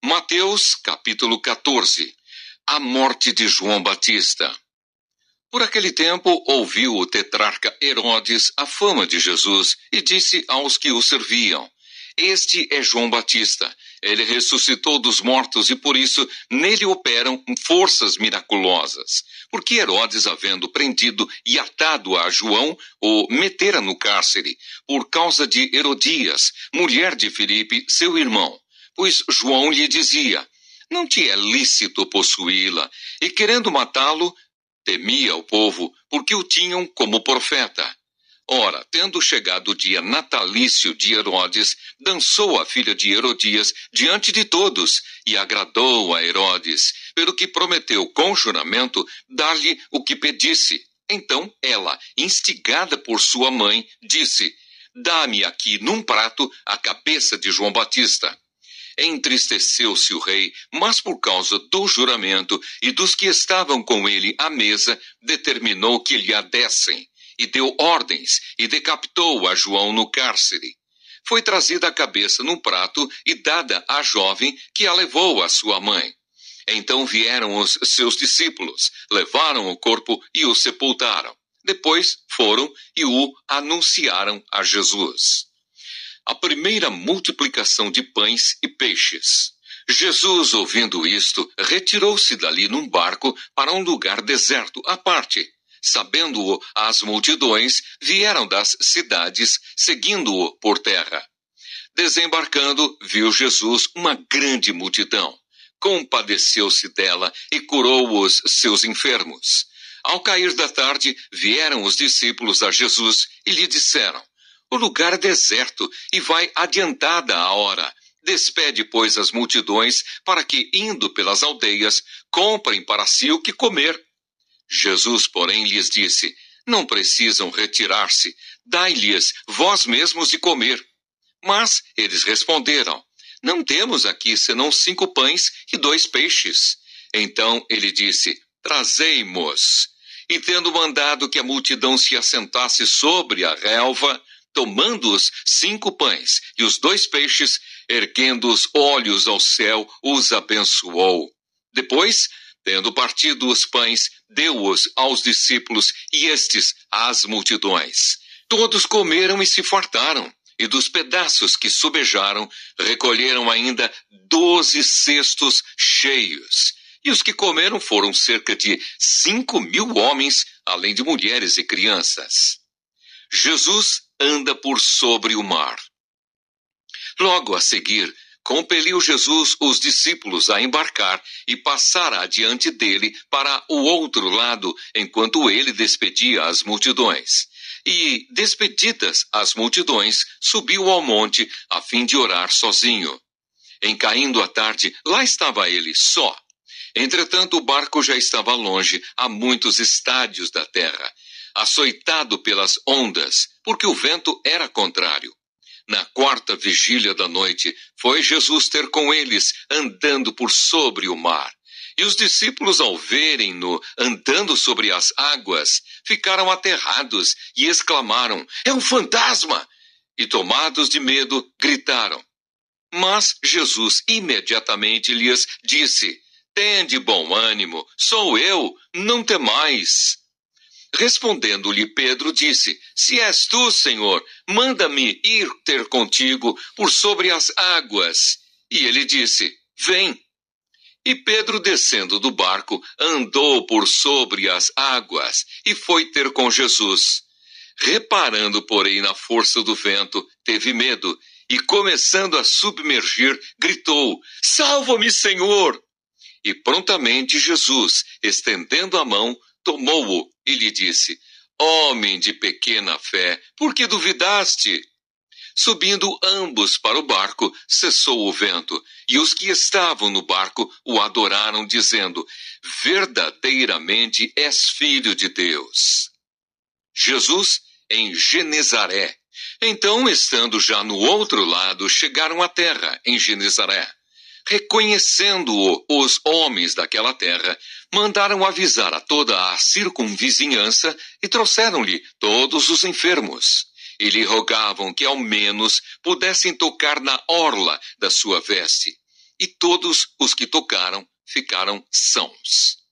Mateus, capítulo 14. A morte de João Batista. Por aquele tempo, ouviu o tetrarca Herodes a fama de Jesus e disse aos que o serviam: Este é João Batista. Ele ressuscitou dos mortos e por isso nele operam forças miraculosas. Porque Herodes, havendo prendido e atado a João, o metera no cárcere, por causa de Herodias, mulher de Filipe, seu irmão. Pois João lhe dizia: Não te é lícito possuí-la. E querendo matá-lo, temia o povo, porque o tinham como profeta. Ora, tendo chegado o dia natalício de Herodes, dançou a filha de Herodias diante de todos, e agradou a Herodes, pelo que prometeu com juramento dar-lhe o que pedisse. Então ela, instigada por sua mãe, disse: Dá-me aqui num prato a cabeça de João Batista. Entristeceu-se o rei, mas por causa do juramento e dos que estavam com ele à mesa, determinou que lhe a dessem, e deu ordens, e decapitou a João no cárcere. Foi trazida a cabeça num prato e dada à jovem, que a levou à sua mãe. Então vieram os seus discípulos, levaram o corpo e o sepultaram. Depois foram e o anunciaram a Jesus. A primeira multiplicação de pães e peixes. Jesus, ouvindo isto, retirou-se dali num barco para um lugar deserto à parte. Sabendo-o, as multidões vieram das cidades, seguindo-o por terra. Desembarcando, viu Jesus uma grande multidão. Compadeceu-se dela e curou os seus enfermos. Ao cair da tarde, vieram os discípulos a Jesus e lhe disseram: O lugar é deserto e vai adiantada a hora. Despede, pois, as multidões, para que, indo pelas aldeias, comprem para si o que comer. Jesus, porém, lhes disse: Não precisam retirar-se, dai-lhes vós mesmos de comer. Mas eles responderam: Não temos aqui senão 5 pães e 2 peixes. Então ele disse: Trazei-mos. E tendo mandado que a multidão se assentasse sobre a relva, tomando os 5 pães e os 2 peixes, erguendo os olhos ao céu, os abençoou. Depois, tendo partido os pães, deu-os aos discípulos e estes às multidões. Todos comeram e se fartaram, e dos pedaços que sobejaram, recolheram ainda 12 cestos cheios. E os que comeram foram cerca de 5.000 homens, além de mulheres e crianças. Jesus anda por sobre o mar. Logo a seguir, compeliu Jesus os discípulos a embarcar e passar adiante dele para o outro lado, enquanto ele despedia as multidões. E, despedidas as multidões, subiu ao monte a fim de orar sozinho. Em caindo a tarde, lá estava ele só. Entretanto, o barco já estava longe, a muitos estádios da terra, açoitado pelas ondas, porque o vento era contrário. Na 4ª vigília da noite, foi Jesus ter com eles, andando por sobre o mar. E os discípulos, ao verem-no andando sobre as águas, ficaram aterrados e exclamaram: É um fantasma! E, tomados de medo, gritaram. Mas Jesus imediatamente lhes disse: Tende bom ânimo, sou eu, não temais. Respondendo-lhe Pedro, disse: Se és tu, Senhor, manda-me ir ter contigo por sobre as águas. E ele disse: Vem. E Pedro, descendo do barco, andou por sobre as águas e foi ter com Jesus. Reparando, porém, na força do vento, teve medo e, começando a submergir, gritou: Salva-me, Senhor! E prontamente Jesus, estendendo a mão, tomou-o e lhe disse: Homem de pequena fé, por que duvidaste? Subindo ambos para o barco, cessou o vento, e os que estavam no barco o adoraram, dizendo: Verdadeiramente és filho de Deus. Jesus em Genezaré. Então, estando já no outro lado, chegaram à terra, em Genezaré. Reconhecendo-o, os homens daquela terra mandaram avisar a toda a circunvizinhança e trouxeram-lhe todos os enfermos. E lhe rogavam que ao menos pudessem tocar na orla da sua veste. e todos os que tocaram ficaram sãos.